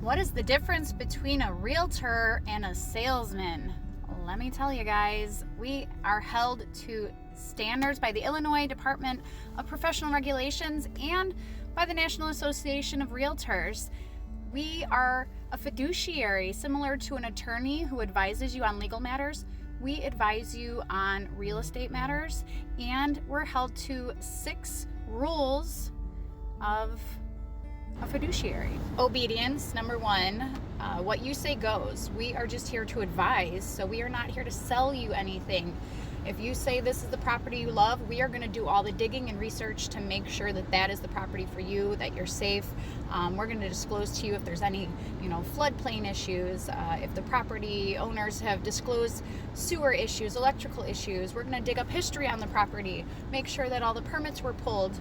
What is the difference between a realtor and a salesman? Let me tell you guys, we are held to standards by the Illinois Department of Professional Regulations and by the National Association of Realtors. We are a fiduciary, similar to an attorney who advises you on legal matters. We advise you on real estate matters, and we're held to 6 rules of a fiduciary. Obedience, number 1. What you say goes. We are just here to advise, so we are not here to sell you anything. If you say this is the property you love, we are going to do all the digging and research to make sure that that is the property for you, that you're safe. We're going to disclose to you if there's any, floodplain issues, if the property owners have disclosed sewer issues, electrical issues. We're going to dig up history on the property, make sure that all the permits were pulled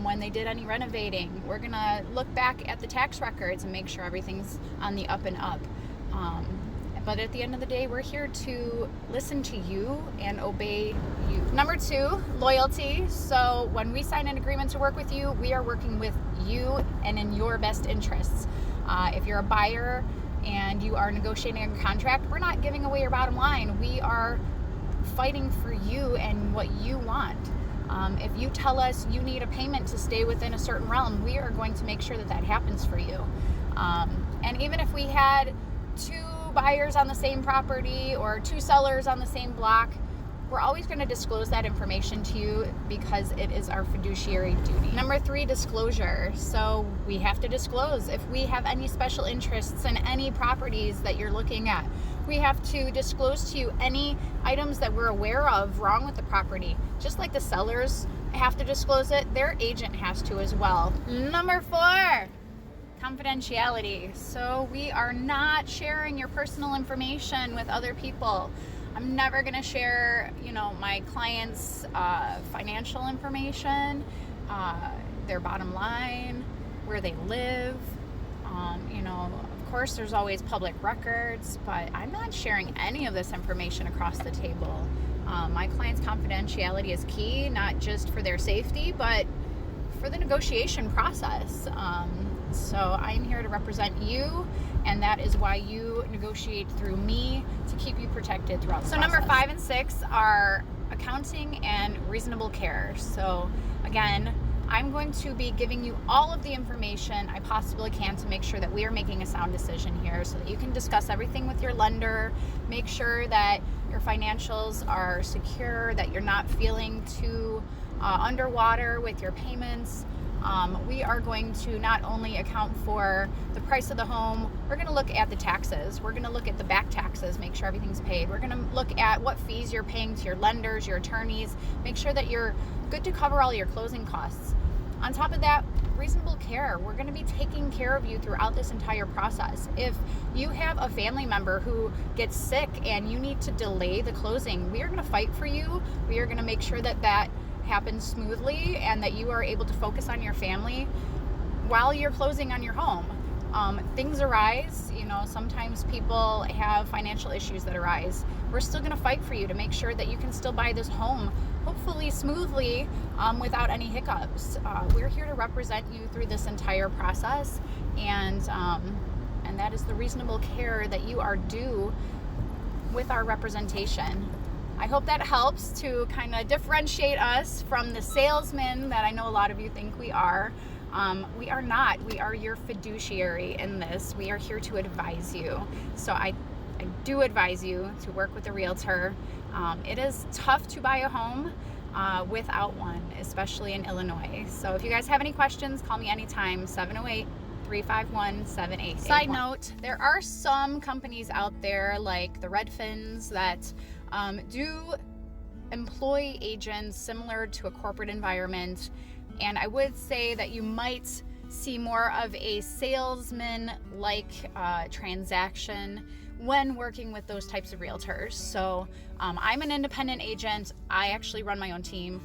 when they did any renovating. We're going to look back at the tax records and make sure everything's on the up and up. But at the end of the day, we're here to listen to you and obey you. Number 2, loyalty. So when we sign an agreement to work with you, we are working with you and in your best interests. If you're a buyer and you are negotiating a contract, we're not giving away your bottom line. We are fighting for you and what you want. If you tell us you need a payment to stay within a certain realm, we are going to make sure that that happens for you. And even if we had 2 buyers on the same property or 2 sellers on the same block, we're always going to disclose that information to you because it is our fiduciary duty. Number 3, disclosure. So we have to disclose if we have any special interests in any properties that you're looking at. We have to disclose to you any items that we're aware of wrong with the property. Just like the sellers have to disclose it, their agent has to as well. Number 4, confidentiality. So we are not sharing your personal information with other people. I'm never going to share, my clients' financial information, their bottom line, where they live. Of course, there's always public records, but I'm not sharing any of this information across the table. My clients' confidentiality is key, not just for their safety, but for the negotiation process. So I'm here to represent you, and that is why you negotiate through me to keep you protected throughout the process. So number 5 and 6 are accounting and reasonable care. So again, I'm going to be giving you all of the information I possibly can to make sure that we are making a sound decision here so that you can discuss everything with your lender, make sure that your financials are secure, that you're not feeling too underwater with your payments. We are going to not only account for the price of the home, we're going to look at the taxes. We're going to look at the back taxes, make sure everything's paid. We're going to look at what fees you're paying to your lenders, your attorneys, make sure that you're good to cover all your closing costs. On top of that, reasonable care. We're going to be taking care of you throughout this entire process. If you have a family member who gets sick and you need to delay the closing, we are going to fight for you. We are going to make sure that that happens smoothly and that you are able to focus on your family while you're closing on your home. Things arise, sometimes people have financial issues that arise. We're still going to fight for you to make sure that you can still buy this home, hopefully smoothly, without any hiccups. We're here to represent you through this entire process, and that is the reasonable care that you are due with our representation. I hope that helps to kind of differentiate us from the salesman that I know a lot of you think we are. We are not. We are your fiduciary in this. We are here to advise you. So I do advise you to work with a realtor. It is tough to buy a home without one, especially in Illinois. So if you guys have any questions, call me anytime, 708-351-7881. Side note, there are some companies out there like the Redfins that do employ agents similar to a corporate environment, and I would say that you might see more of a salesman-like transaction when working with those types of realtors. So I'm an independent agent. I actually run my own team.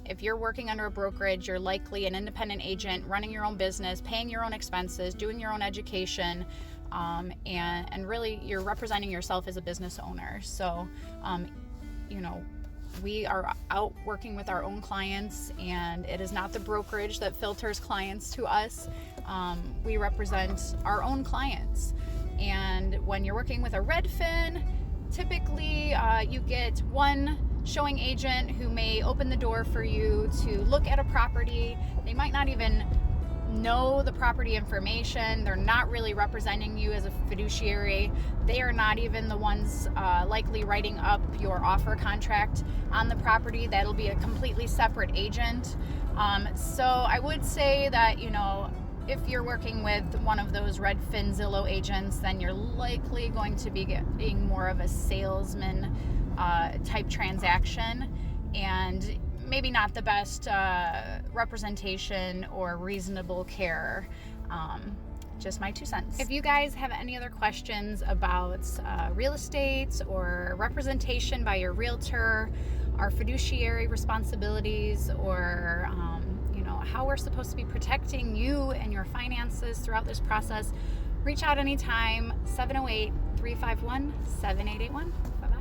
If you're working under a brokerage, you're likely an independent agent, running your own business, paying your own expenses, doing your own education, and really you're representing yourself as a business owner. So, we are out working with our own clients, and it is not the brokerage that filters clients to us. we represent our own clients. And when you're working with a Redfin, typically you get one showing agent who may open the door for you to look at a property. They might not even know the property information. They're not really representing you as a fiduciary. They are not even the ones likely writing up your offer contract on the property. That'll be a completely separate agent. So I would say that, if you're working with one of those Redfin Zillow agents, then you're likely going to be getting more of a salesman type transaction, and maybe not the best representation or reasonable care. Just my 2 cents. If you guys have any other questions about real estate or representation by your realtor, our fiduciary responsibilities, or how we're supposed to be protecting you and your finances throughout this process, reach out anytime. 708-351-7881. Bye-bye.